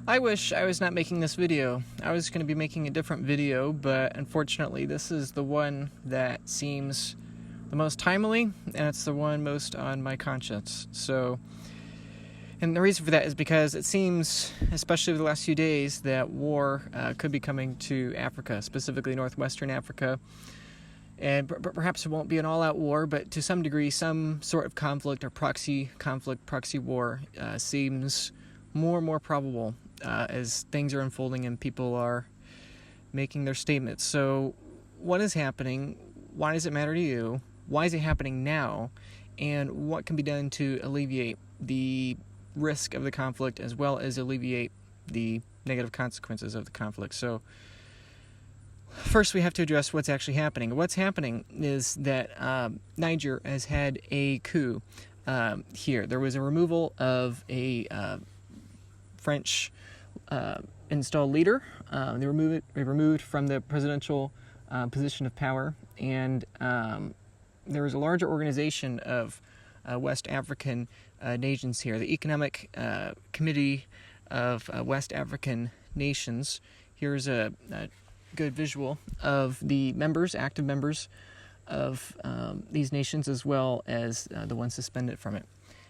I wish I was not making this video. I was going to be making a different video, but unfortunately this is the one that seems the most timely, and it's the one most on my conscience. And the reason for that is because it seems, especially over the last few days, that war could be coming to Africa, specifically northwestern Africa. And perhaps it won't be an all-out war, but to some degree, some sort of conflict or proxy war seems more and more probable as things are unfolding and people are making their statements. So what is happening? Why does it matter to you? Why is it happening now? And what can be done to alleviate the risk of the conflict as well as alleviate the negative consequences of the conflict? So first, we have to address what's actually happening. What's happening is that Niger has had a coup here. There was a removal of a French installed leader. They removed from the presidential position of power, and there was a larger organization of West African nations here. The Economic Committee of West African Nations. Here's a good visual of the members, active members of these nations, as well as the ones suspended from it.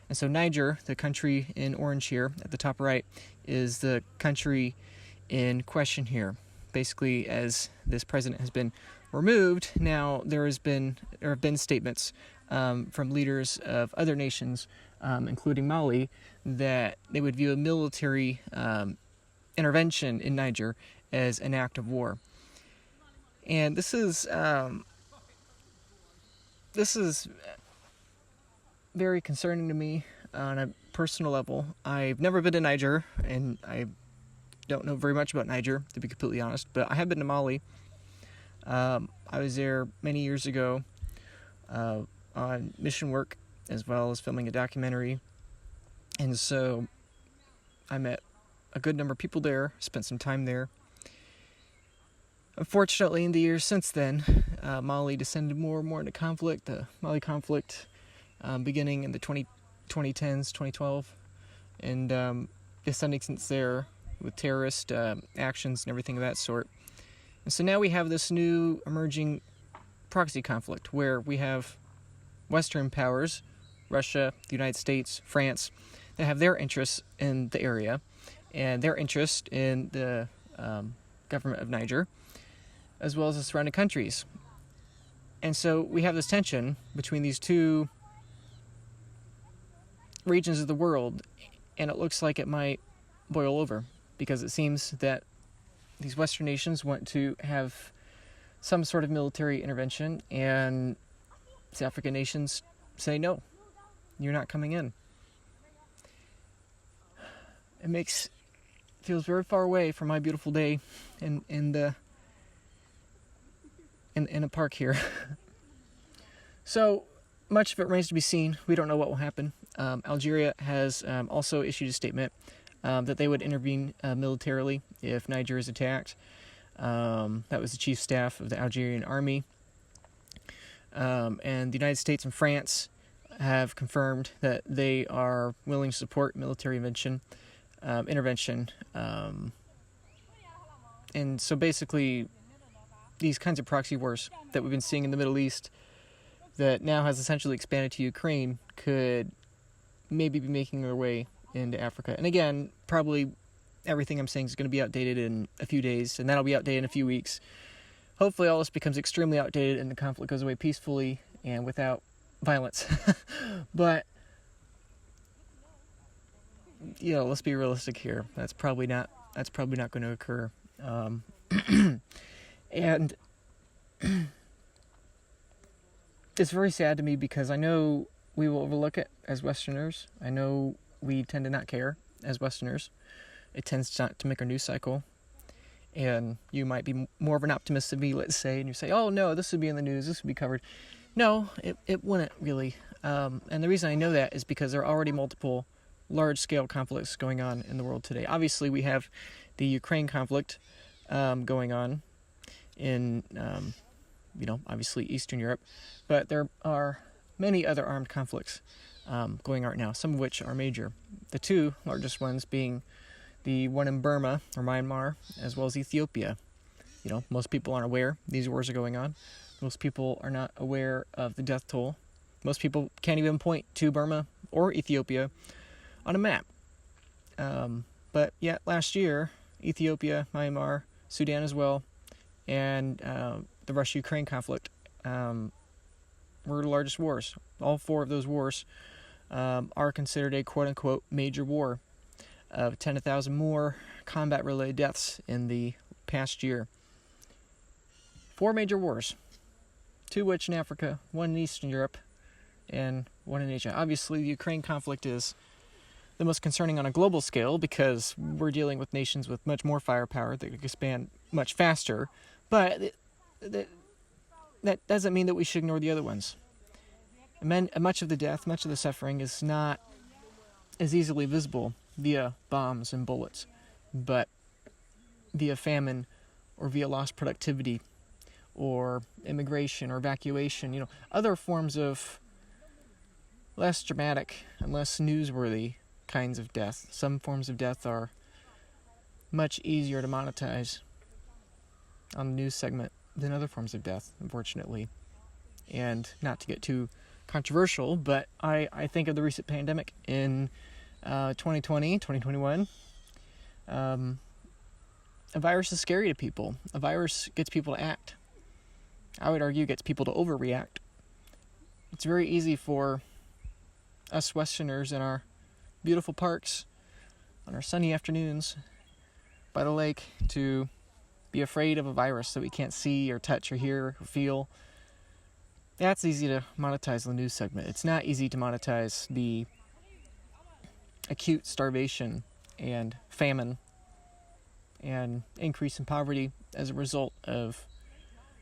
And so Niger, the country in orange here at the top right, is the country in question here. Basically, as this president has been removed, now there have been statements from leaders of other nations, including Mali, that they would view a military intervention in Niger as an act of war. And this is very concerning to me on a personal level. I've never been to Niger, and I don't know very much about Niger, to be completely honest, but I have been to Mali. I was there many years ago on mission work, as well as filming a documentary. And so I met a good number of people there, spent some time there. Unfortunately, in the years since then, Mali descended more and more into conflict. The Mali conflict beginning in the 2010s, 2012, and descending since there with terrorist actions and everything of that sort. And so now we have this new emerging proxy conflict where we have Western powers, Russia, the United States, France, that have their interests in the area and their interest in the government of Niger, as well as the surrounding countries. And so we have this tension between these two regions of the world, and it looks like it might boil over, because it seems that these Western nations want to have some sort of military intervention, and the African nations say, no, you're not coming in. It feels very far away from my beautiful day in a park here. So much of it remains to be seen. We don't know what will happen. Algeria has also issued a statement that they would intervene militarily if Niger is attacked. That was the chief staff of the Algerian army. And the United States and France have confirmed that they are willing to support military intervention. And so basically, these kinds of proxy wars that we've been seeing in the Middle East, that now has essentially expanded to Ukraine, could maybe be making their way into Africa. And again, probably everything I'm saying is going to be outdated in a few days, and that'll be outdated in a few weeks. Hopefully all this becomes extremely outdated and the conflict goes away peacefully and without violence. But, let's be realistic here. That's probably not going to occur. And it's very sad to me, because I know we will overlook it as Westerners. I know we tend to not care as Westerners. It tends not to make our news cycle. And you might be more of an optimist than me, let's say, and you say, oh no, this would be in the news, this would be covered. No, it wouldn't really. And the reason I know that is because there are already multiple large-scale conflicts going on in the world today. Obviously, we have the Ukraine conflict going on in, obviously Eastern Europe. But there are many other armed conflicts going on right now, some of which are major. The two largest ones being the one in Burma or Myanmar, as well as Ethiopia. You know, most people aren't aware these wars are going on. Most people are not aware of the death toll. Most people can't even point to Burma or Ethiopia on a map. But yet last year, Ethiopia, Myanmar, Sudan as well, and the Russia-Ukraine conflict were the largest wars. All 4 of those wars are considered a quote-unquote major war, of 10,000 more combat-related deaths in the past year. 4 major wars, 2 which in Africa, 1 in Eastern Europe, and 1 in Asia. Obviously, the Ukraine conflict is the most concerning on a global scale because we're dealing with nations with much more firepower that can expand much faster, but that doesn't mean that we should ignore the other ones. Much of the death, much of the suffering is not as easily visible via bombs and bullets, but via famine or via lost productivity or immigration or evacuation, you know, other forms of less dramatic and less newsworthy kinds of death. Some forms of death are much easier to monetize on the news segment than other forms of death, unfortunately. And not to get too controversial, but I think of the recent pandemic in 2020, 2021. A virus is scary to people. A virus gets people to act. I would argue gets people to overreact. It's very easy for us Westerners in our beautiful parks on our sunny afternoons by the lake to be afraid of a virus that we can't see or touch or hear or feel. That's easy to monetize in the news segment. It's not easy to monetize the acute starvation and famine and increase in poverty as a result of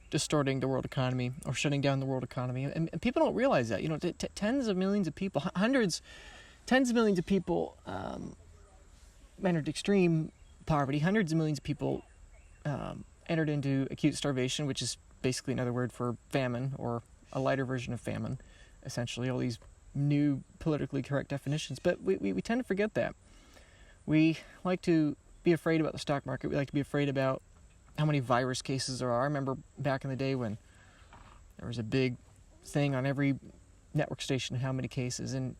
distorting the world economy or shutting down the world economy. And people don't realize that. You know, tens of millions of people, tens of millions of people entered extreme poverty. Hundreds of millions of people entered into acute starvation, which is basically another word for famine or a lighter version of famine, essentially. All these new politically correct definitions. But we tend to forget that. We like to be afraid about the stock market. We like to be afraid about how many virus cases there are. I remember back in the day when there was a big thing on every network station, how many cases. And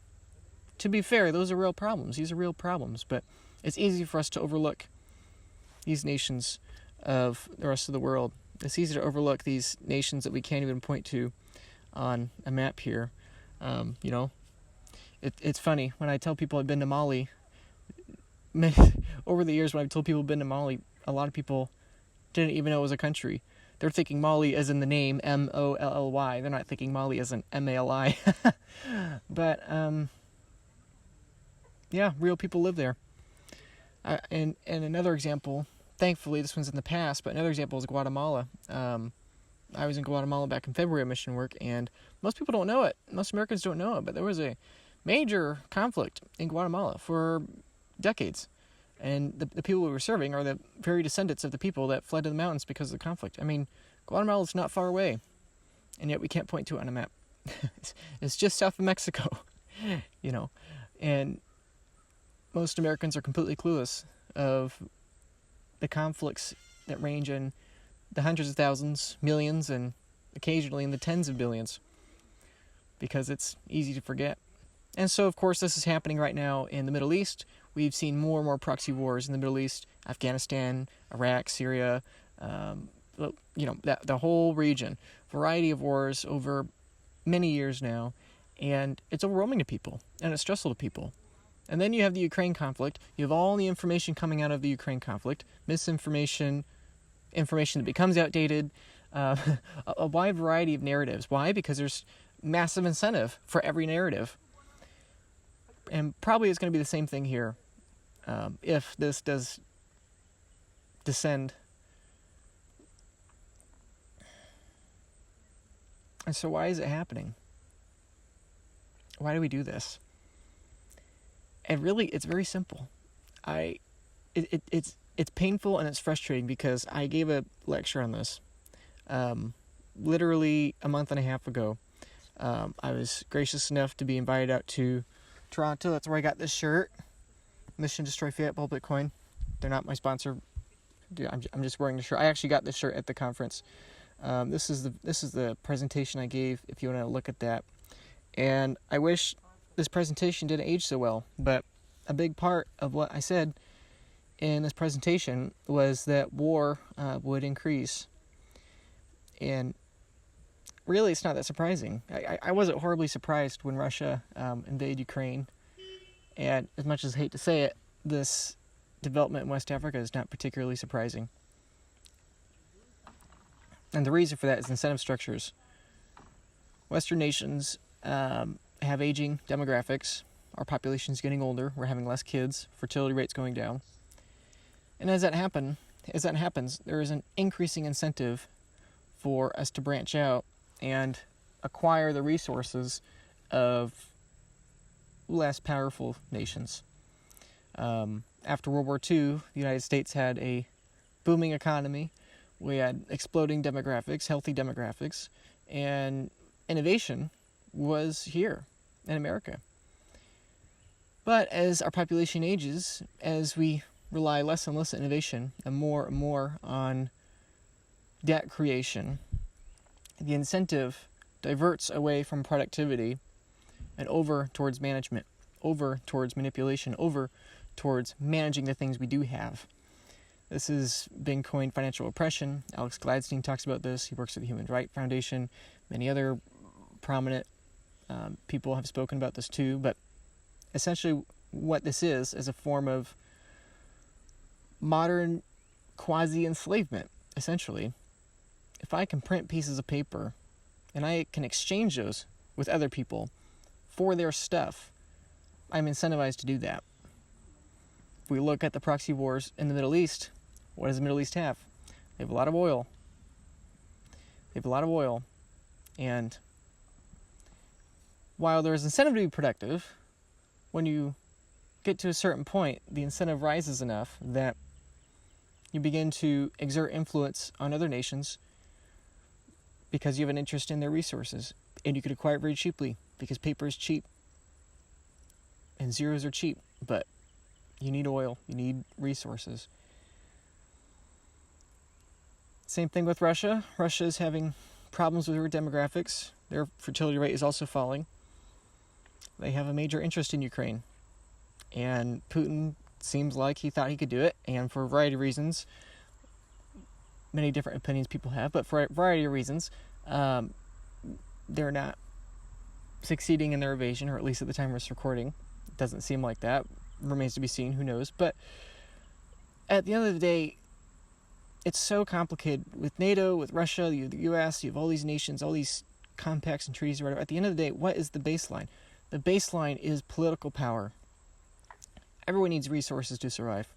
to be fair, those are real problems. These are real problems. But it's easy for us to overlook these nations of the rest of the world. It's easy to overlook these nations that we can't even point to on a map here. You know, it's funny. When I tell people I've been to Mali, over the years when I've told people I've been to Mali, a lot of people didn't even know it was a country. They're thinking Mali as in the name M-O-L-L-Y. They're not thinking Mali as in M-A-L-I. But, yeah, real people live there. And another example, thankfully this one's in the past, but another example is Guatemala. I was in Guatemala back in February on mission work, and most people don't know it. Most Americans don't know it, but there was a major conflict in Guatemala for decades. And the people we were serving are the very descendants of the people that fled to the mountains because of the conflict. I mean, Guatemala is not far away, and yet we can't point to it on a map. It's just south of Mexico, you know. And most Americans are completely clueless of the conflicts that range in the hundreds of thousands, millions, and occasionally in the tens of billions, because it's easy to forget. And so, of course, this is happening right now in the Middle East. We've seen more and more proxy wars in the Middle East, Afghanistan, Iraq, Syria, you know, the whole region. Variety of wars over many years now, and it's overwhelming to people, and it's stressful to people. And then you have the Ukraine conflict. You have all the information coming out of the Ukraine conflict, misinformation, information that becomes outdated, a wide variety of narratives. Why? Because there's massive incentive for every narrative. And probably it's going to be the same thing here if this does descend. And so why is it happening? Why do we do this? And really, it's very simple. It's painful and it's frustrating because I gave a lecture on this literally a month and a half ago. I was gracious enough to be invited out to Toronto. That's where I got this shirt. Mission Destroy Fiat, Bull Bitcoin. They're not my sponsor. Dude, I'm just wearing the shirt. I actually got this shirt at the conference. This is the presentation I gave, if you want to look at that. And I wish this presentation didn't age so well, but a big part of what I said in this presentation was that war would increase. And really, it's not that surprising. I wasn't horribly surprised when Russia invaded Ukraine. And as much as I hate to say it, this development in West Africa is not particularly surprising. And the reason for that is incentive structures. Western nations have aging demographics. Our population is getting older. We're having less kids. Fertility rates going down. And as that happens, there is an increasing incentive for us to branch out and acquire the resources of less powerful nations. After World War II, the United States had a booming economy. We had exploding demographics, healthy demographics, and innovation was here in America. But as our population ages, as we rely less and less on innovation and more on debt creation, the incentive diverts away from productivity and over towards management, over towards manipulation, over towards managing the things we do have. This has been coined financial oppression. Alex Gladstein talks about this. He works at the Human Rights Foundation. Many other prominent people have spoken about this too. But essentially what this is a form of modern quasi-enslavement, essentially. If I can print pieces of paper and I can exchange those with other people for their stuff, I'm incentivized to do that. If we look at the proxy wars in the Middle East, what does the Middle East have? They have a lot of oil. And while there's incentive to be productive, when you get to a certain point, the incentive rises enough that you begin to exert influence on other nations because you have an interest in their resources. And you could acquire it very cheaply because paper is cheap and zeros are cheap, but you need oil, you need resources. Same thing with Russia. Russia is having problems with their demographics. Their fertility rate is also falling. They have a major interest in Ukraine. And Putin seems like he thought he could do it, and for a variety of reasons, many different opinions people have, but for a variety of reasons, they're not succeeding in their invasion, or at least at the time of this recording. It doesn't seem like that. Remains to be seen, who knows. But at the end of the day, it's so complicated with NATO, with Russia, you have the US, you have all these nations, all these compacts and treaties or whatever. At the end of the day, what is the baseline? The baseline is political power. Everyone needs resources to survive.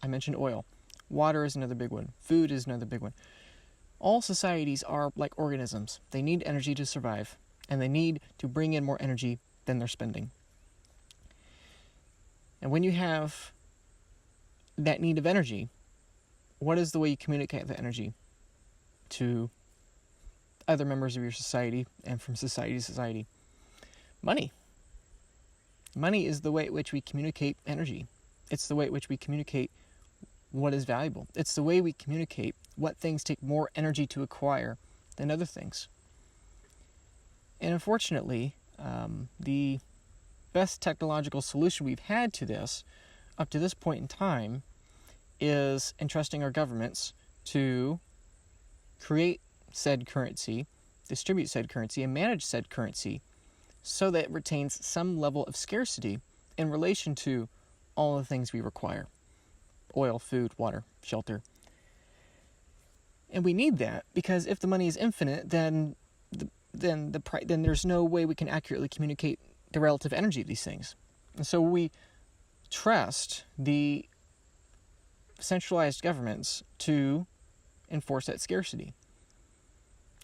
I mentioned oil. Water is another big one. Food is another big one. All societies are like organisms. They need energy to survive, and they need to bring in more energy than they're spending. And when you have that need of energy, what is the way you communicate that energy to other members of your society and from society to society? Money. Money is the way at which we communicate energy. It's the way at which we communicate what is valuable. It's the way we communicate what things take more energy to acquire than other things. And unfortunately, the best technological solution we've had to this, up to this point in time, is entrusting our governments to create said currency, distribute said currency, and manage said currency so that it retains some level of scarcity in relation to all the things we require. Oil, food, water, shelter. And we need that because if the money is infinite, then there's no way we can accurately communicate the relative energy of these things. And so we trust the centralized governments to enforce that scarcity.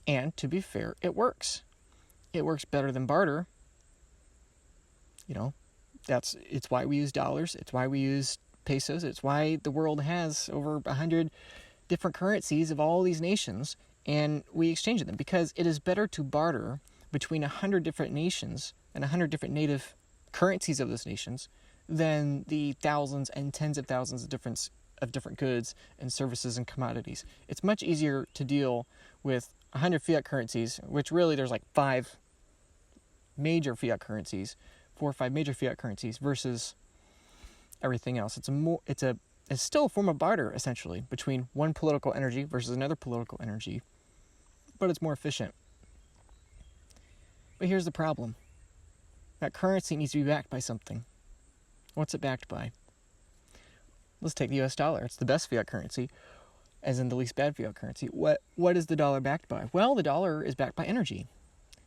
And to be fair, it works. It works better than barter. It's why we use dollars. It's why we use pesos. It's why the world has over 100 different currencies of all these nations, and we exchange them because it is better to barter between 100 different nations and 100 different native currencies of those nations than the thousands and tens of thousands of different of different goods and services and commodities. It's much easier to deal with 100 fiat currencies, which really there's like 5 major fiat currencies, 4 or 5 major fiat currencies versus everything else. It's still a form of barter, essentially, between one political energy versus another political energy, but it's more efficient. But here's the problem. That currency needs to be backed by something. What's it backed by? Let's take the US dollar. It's the best fiat currency, as in the least bad fiat currency. What is the dollar backed by? Well, the dollar is backed by energy.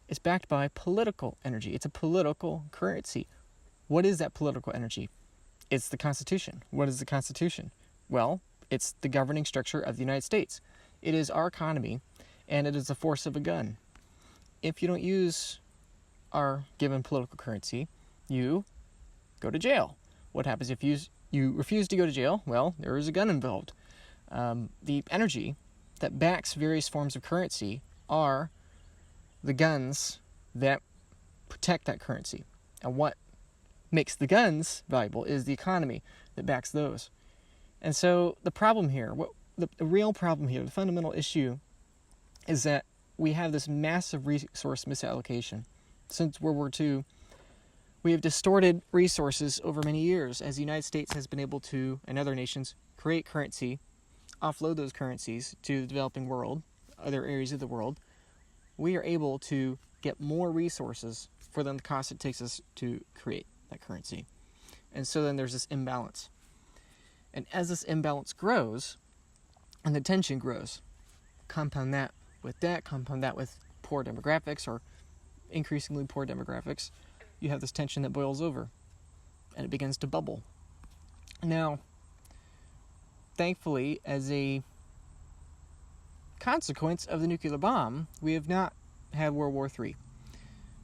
It's backed by political energy. It's a political currency. What is that political energy? It's the Constitution. What is the Constitution? Well, it's the governing structure of the United States. It is our economy, and it is the force of a gun. If you don't use our given political currency, you go to jail. What happens if you refuse to go to jail? Well, there is a gun involved. The energy that backs various forms of currency are the guns that protect that currency. And what makes the guns valuable is the economy that backs those. And so the problem here, the real problem here, the fundamental issue is that we have this massive resource misallocation. Since World War II, we have distorted resources over many years as the United States has been able to, and other nations, create currency, offload those currencies to the developing world, other areas of the world. We are able to get more resources for the cost it takes us to create that currency. And so then there's this imbalance. And as this imbalance grows, and the tension grows, compound that with poor demographics or increasingly poor demographics, you have this tension that boils over and it begins to bubble. Now, thankfully, as a consequence of the nuclear bomb, we have not had World War III.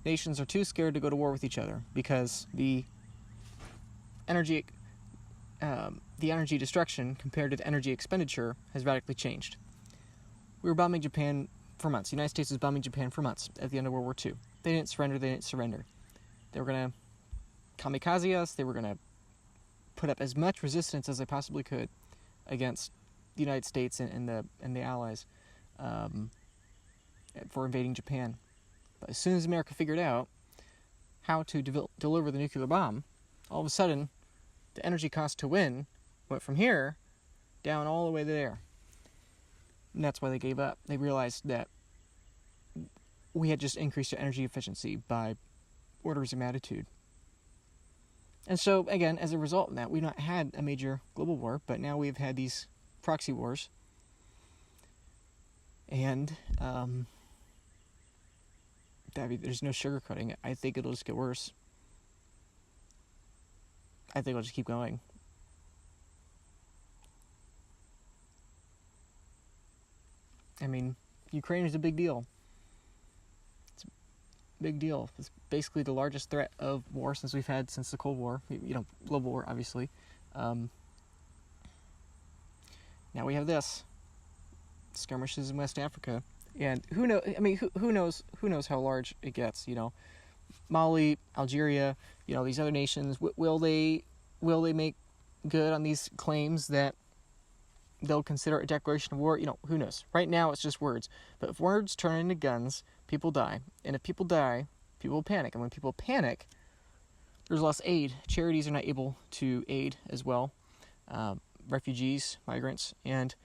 Nations are too scared to go to war with each other because the energy destruction compared to the energy expenditure has radically changed. We were bombing Japan for months. The United States was bombing Japan for months at the end of World War II. They didn't surrender. They were going to kamikaze us. They were going to put up as much resistance as they possibly could against the United States and the Allies for invading Japan. But as soon as America figured out how to deliver the nuclear bomb, all of a sudden, the energy cost to win went from here down all the way to there. And that's why they gave up. They realized that we had just increased our energy efficiency by orders of magnitude. And so, again, as a result of that, we've not had a major global war, but now we've had these proxy wars. And there's no sugarcoating it. I think it'll just get worse. I think it'll just keep going. I mean, Ukraine is a big deal. It's a big deal. It's basically the largest threat of war we've had since the Cold War. Global war, obviously. Now we have this skirmishes in West Africa, and who knows how large it gets? Mali, Algeria, these other nations. Will they make good on these claims that they'll consider a declaration of war? Who knows? Right now, it's just words. But if words turn into guns, people die. And if people die, people panic. And when people panic, there's less aid. Charities are not able to aid as well. Refugees, migrants, and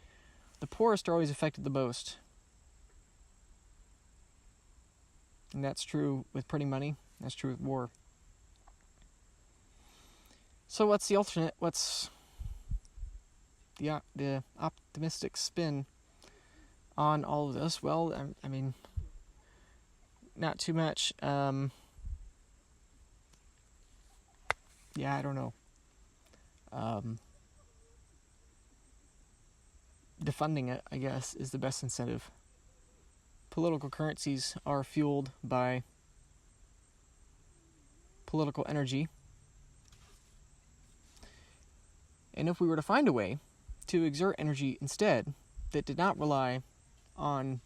the poorest are always affected the most. And that's true with printing money. That's true with war. So what's the alternate? What's the optimistic spin on all of this? Well, I mean, not too much. I don't know. Defunding it, I guess, is the best incentive. Political currencies are fueled by political energy. And if we were to find a way to exert energy instead that did not rely on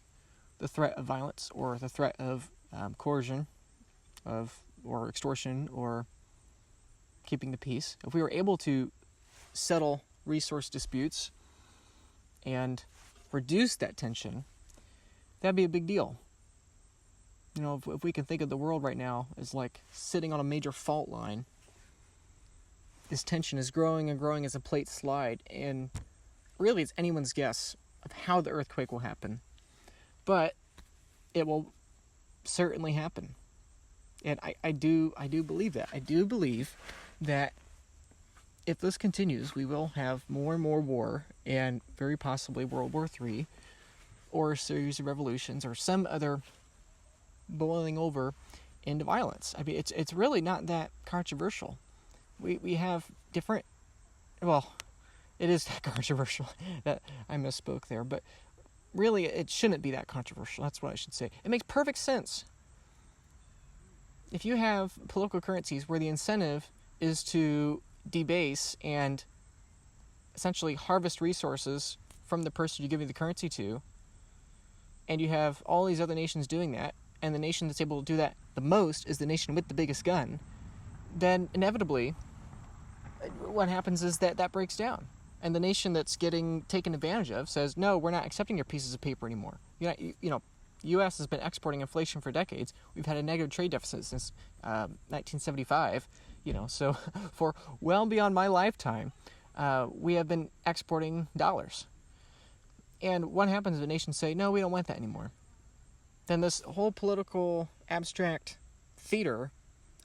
the threat of violence or the threat of coercion or extortion or keeping the peace, if we were able to settle resource disputes and reduce that tension, that'd be a big deal. You know, if we can think of the world right now as like sitting on a major fault line, this tension is growing and growing as a plates slide, and really it's anyone's guess of how the earthquake will happen. But it will certainly happen. And I do believe that. I do believe that if this continues, we will have more and more war, and very possibly World War III, or a series of revolutions, or some other boiling over into violence. I mean, it's really not that controversial. We have different, well, it is that controversial that I misspoke there, but really it shouldn't be that controversial. That's what I should say. It makes perfect sense. If you have political currencies where the incentive is to debase and essentially harvest resources from the person you're giving the currency to, and you have all these other nations doing that, and the nation that's able to do that the most is the nation with the biggest gun, then inevitably what happens is that breaks down. And the nation that's getting taken advantage of says, no, we're not accepting your pieces of paper anymore. You know, U.S. has been exporting inflation for decades. We've had a negative trade deficit since 1975, you know, so for well beyond my lifetime, we have been exporting dollars. And what happens if the nations say, no, we don't want that anymore? Then this whole political abstract theater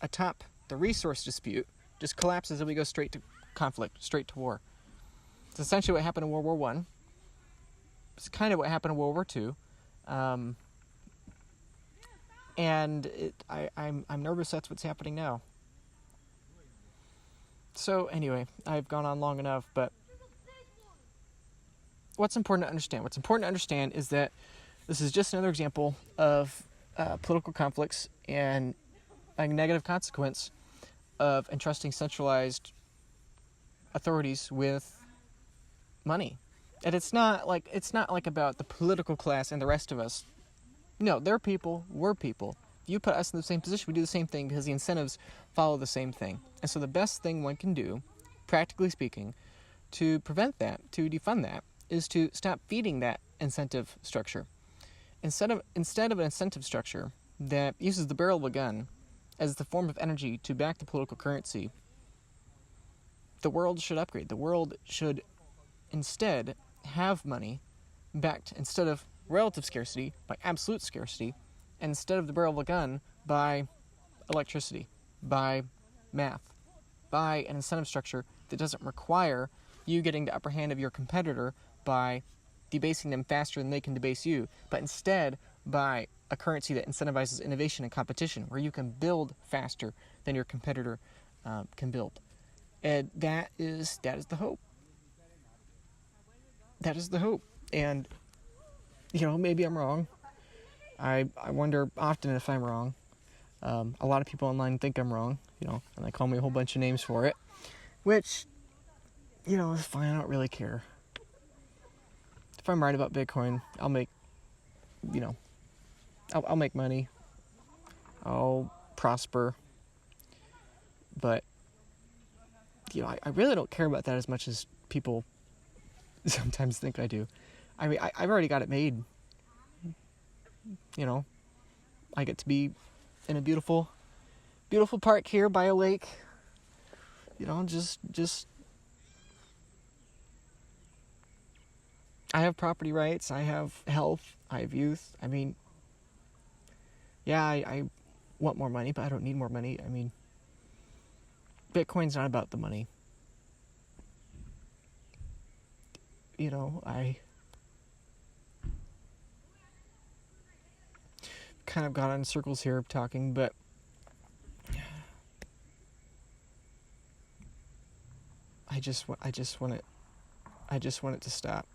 atop the resource dispute just collapses and we go straight to conflict, straight to war. It's essentially what happened in World War I. It's kind of what happened in World War II. And I'm nervous that's what's happening now. So anyway, I've gone on long enough, but what's important to understand? What's important to understand is that this is just another example of political conflicts and a negative consequence of entrusting centralized authorities with money. And it's not like about the political class and the rest of us. No, they're people, we're people. If you put us in the same position, we do the same thing because the incentives follow the same thing. And so the best thing one can do, practically speaking, to prevent that, to defund that, is to stop feeding that incentive structure. Instead of an incentive structure that uses the barrel of a gun as the form of energy to back the political currency, the world should upgrade. The world should instead have money backed, instead of relative scarcity, by absolute scarcity, and instead of the barrel of a gun, by electricity, by math, by an incentive structure that doesn't require you getting the upper hand of your competitor by debasing them faster than they can debase you, but instead by a currency that incentivizes innovation and competition, where you can build faster than your competitor can build. And that is the hope. That is the hope. And, you know, maybe I'm wrong. I wonder often if I'm wrong. A lot of people online think I'm wrong, you know, and they call me a whole bunch of names for it, which, you know, is fine. I don't really care. If I'm right about Bitcoin, I'll make, you know, I'll make money. I'll prosper. But, you know, I really don't care about that as much as people sometimes think I do. I mean, I've already got it made. You know, I get to be in a beautiful park here by a lake. You know, just I have property rights, I have health, I have youth. I mean, yeah, I want more money, but I don't need more money. I mean, Bitcoin's not about the money. You know, I kind of got in circles here talking, but I just want it to stop.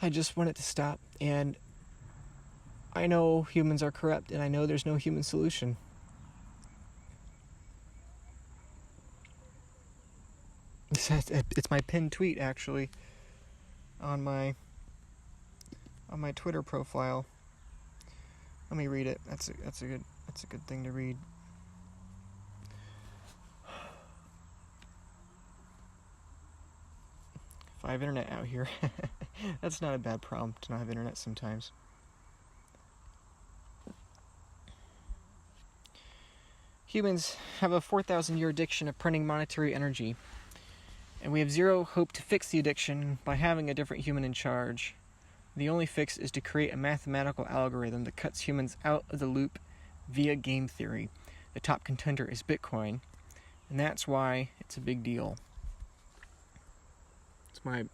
I just want it to stop, and I know humans are corrupt, and I know there's no human solution. It's my pinned tweet, actually, on my Twitter profile. Let me read it. That's a good That's a good thing to read. If I have internet out here, that's not a bad problem to not have internet sometimes. Humans have a 4,000-year addiction of printing monetary energy, and we have zero hope to fix the addiction by having a different human in charge. The only fix is to create a mathematical algorithm that cuts humans out of the loop via game theory. The top contender is Bitcoin, and that's why it's a big deal. It's my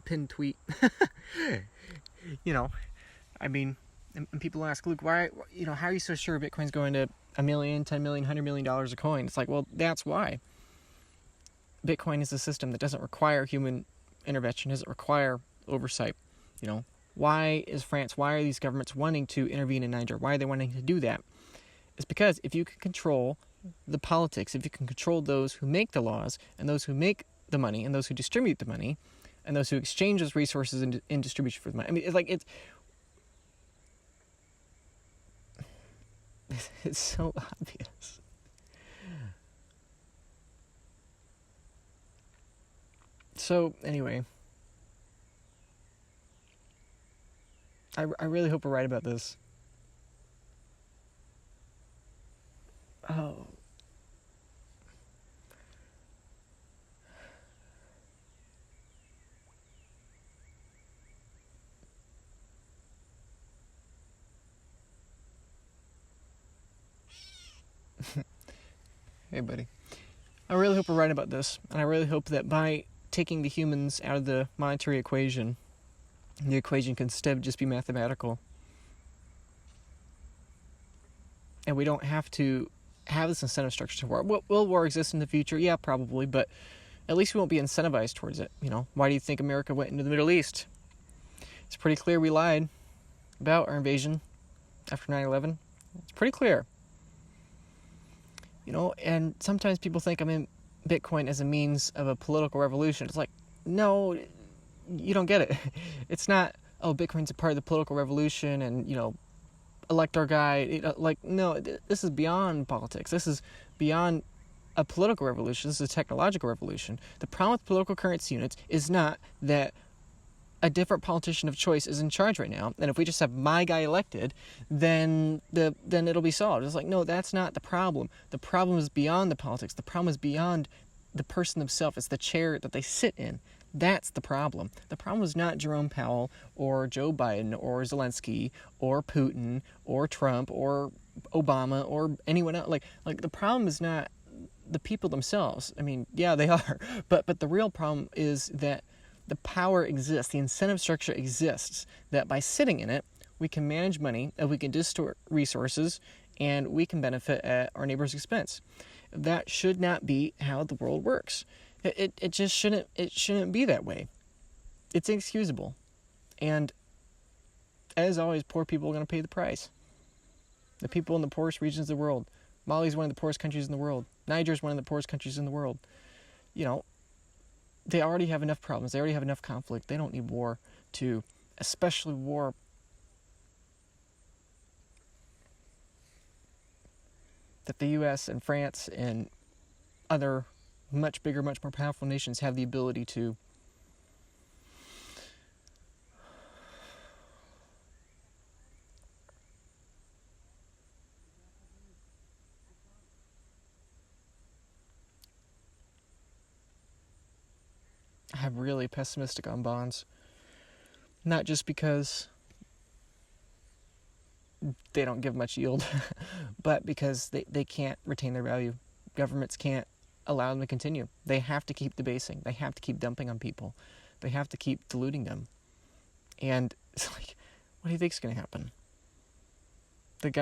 pinned tweet. And people ask, Luke, why, how are you so sure Bitcoin's going to $1 million, $10 million, $100 million a coin? It's like, well, that's why. Bitcoin is a system that doesn't require human intervention, doesn't require oversight. Why are these governments wanting to intervene in Niger? Why are they wanting to do that? It's because if you can control the politics, if you can control those who make the laws, and those who make the money, and those who distribute the money, and those who exchange those resources in distribution for the money. It's so obvious. So, anyway, I really hope we're right about this. Oh. Hey, buddy. I really hope we're right about this, and I really hope that by taking the humans out of the monetary equation, the equation can instead just be mathematical. And we don't have to have this incentive structure to war. Will war exist in the future? Yeah, probably, but at least we won't be incentivized towards it. Why do you think America went into the Middle East? It's pretty clear we lied about our invasion after 9/11. It's pretty clear. And sometimes people think I'm in Bitcoin as a means of a political revolution. It's like, no, you don't get it. It's not, Bitcoin's a part of the political revolution and, elect our guy. No, this is beyond politics. This is beyond a political revolution. This is a technological revolution. The problem with political currency units is not that a different politician of choice is in charge right now, and if we just have my guy elected, then it'll be solved. It's like, no, that's not the problem. The problem is beyond the politics. The problem is beyond the person themselves. It's the chair that they sit in. That's the problem. The problem is not Jerome Powell or Joe Biden or Zelensky or Putin or Trump or Obama or anyone else. Like the problem is not the people themselves. I mean, yeah, they are, but the real problem is that the power exists, the incentive structure exists, that by sitting in it, we can manage money, we can distort resources, and we can benefit at our neighbor's expense. That should not be how the world works. It just shouldn't be that way. It's inexcusable. And as always, poor people are going to pay the price. The people in the poorest regions of the world. Mali's one of the poorest countries in the world. Niger's one of the poorest countries in the world. They already have enough problems. They already have enough conflict. They don't need war especially war that the U.S. and France and other much bigger, much more powerful nations have the ability to I'm really pessimistic on bonds. Not just because they don't give much yield, but because they can't retain their value. Governments can't allow them to continue. They have to keep debasing. They have to keep dumping on people. They have to keep diluting them. And it's like, what do you think is going to happen?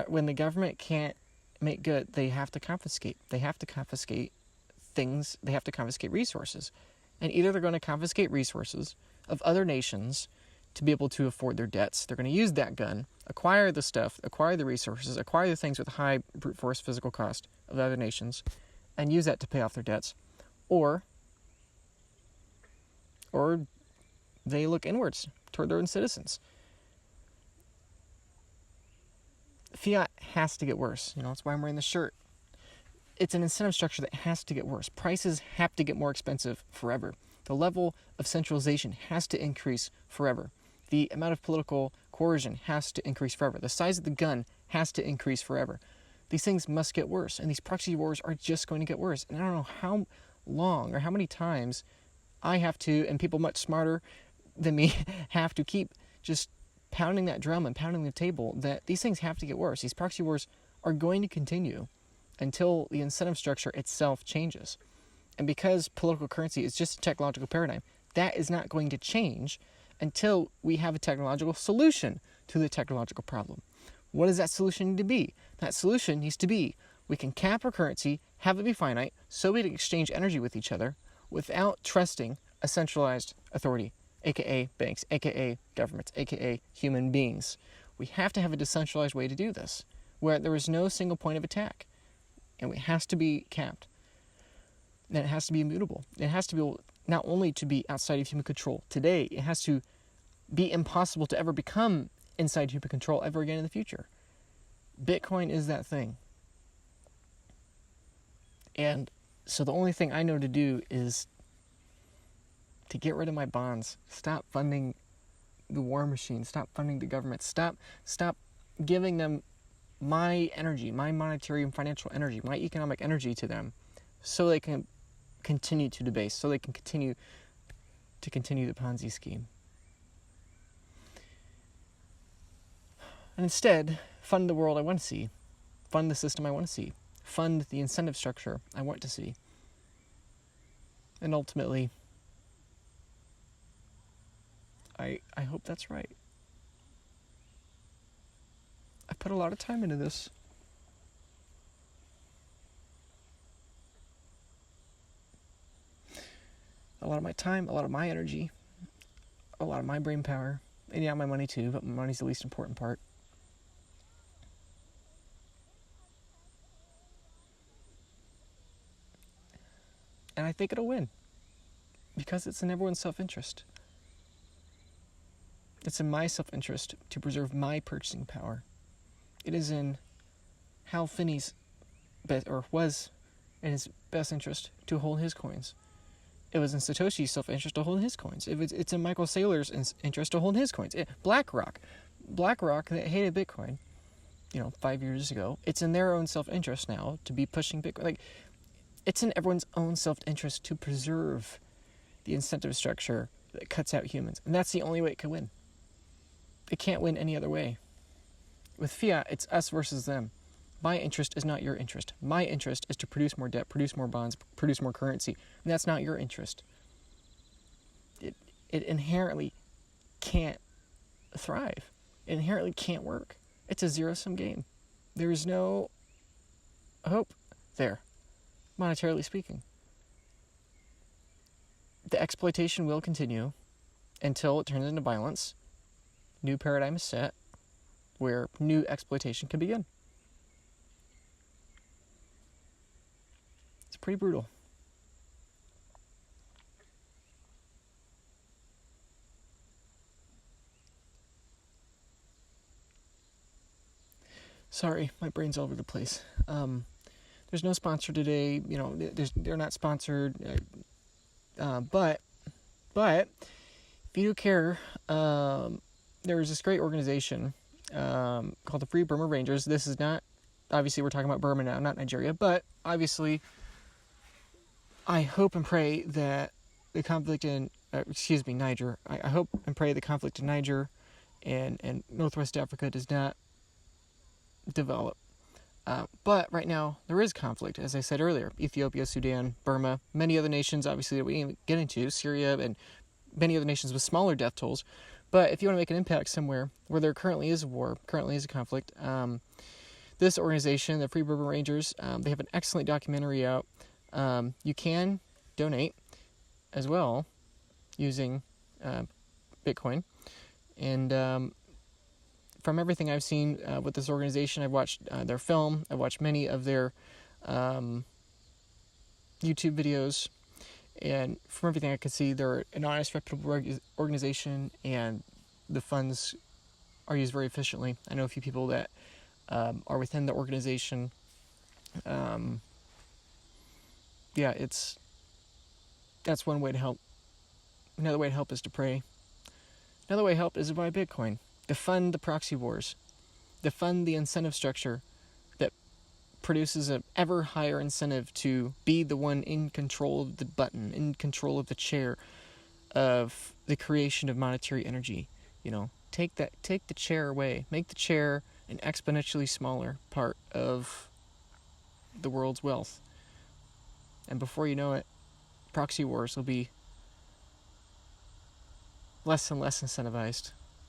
When the government can't make good, they have to confiscate. They have to confiscate things. They have to confiscate resources. And either they're going to confiscate resources of other nations to be able to afford their debts. They're going to use that gun, acquire the stuff, acquire the resources, acquire the things with high brute force physical cost of other nations, and use that to pay off their debts. Or they look inwards toward their own citizens. Fiat has to get worse. That's why I'm wearing the shirt. It's an incentive structure that has to get worse. Prices have to get more expensive forever. The level of centralization has to increase forever. The amount of political coercion has to increase forever. The size of the gun has to increase forever. These things must get worse, and these proxy wars are just going to get worse. And I don't know how long or how many times I have to, and people much smarter than me, have to keep just pounding that drum and pounding the table that these things have to get worse. These proxy wars are going to continue until the incentive structure itself changes. And because political currency is just a technological paradigm, that is not going to change until we have a technological solution to the technological problem. What does that solution need to be? That solution needs to be, we can cap our currency, have it be finite, so we can exchange energy with each other without trusting a centralized authority, aka banks, aka governments, aka human beings. We have to have a decentralized way to do this, where there is no single point of attack. And it has to be capped. And it has to be immutable. It has to be able not only to be outside of human control today, it has to be impossible to ever become inside human control ever again in the future. Bitcoin is that thing. And so the only thing I know to do is to get rid of my bonds. Stop funding the war machine. Stop funding the government. Stop giving them my energy, my monetary and financial energy, my economic energy to them, so they can continue to debase, so they can continue the Ponzi scheme. And instead, fund the world I want to see, fund the system I want to see, fund the incentive structure I want to see. And ultimately, I hope that's right. I put a lot of time into this. A lot of my time, a lot of my energy, a lot of my brain power, and yeah, my money too, but my money's the least important part. And I think it'll win, because it's in everyone's self-interest. It's in my self-interest to preserve my purchasing power. It is in Hal Finney's was in his best interest to hold his coins. It was in Satoshi's self-interest to hold his coins. It's in Michael Saylor's interest to hold his coins. BlackRock that hated Bitcoin, 5 years ago, it's in their own self-interest now to be pushing Bitcoin. It's in everyone's own self-interest to preserve the incentive structure that cuts out humans. And that's the only way it can win. It can't win any other way. With Fiat, it's us versus them. My interest is not your interest. My interest is to produce more debt, produce more bonds, produce more currency. And that's not your interest. It inherently can't thrive. It inherently can't work. It's a zero-sum game. There is no hope there, monetarily speaking. The exploitation will continue until it turns into violence. New paradigm is set where new exploitation can begin. It's pretty brutal. Sorry, my brain's all over the place. There's no sponsor today. They're not sponsored. But if you do care, there is this great organization called the Free Burma Rangers. This is not, obviously we're talking about Burma now, not Nigeria, but obviously I hope and pray that the conflict in, Niger, I hope and pray the conflict in Niger and Northwest Africa does not develop. But right now, there is conflict, as I said earlier. Ethiopia, Sudan, Burma, many other nations, obviously, that we didn't get into, Syria, and many other nations with smaller death tolls. But if you want to make an impact somewhere where there currently is a war, currently is a conflict, this organization, the Free Burma Rangers, they have an excellent documentary out. You can donate as well using Bitcoin. And from everything I've seen with this organization, I've watched their film, I've watched many of their YouTube videos, and from everything I can see, they're an honest, reputable organization, and the funds are used very efficiently. I know a few people that or within the organization. Yeah, that's one way to help. Another way to help is to pray. Another way to help is to buy Bitcoin. Defund the proxy wars. Defund the incentive structure that produces an ever higher incentive to be the one in control of the button, in control of the chair of the creation of monetary energy. Take the chair away. Make the chair an exponentially smaller part of the world's wealth. And before you know it, proxy wars will be less and less incentivized.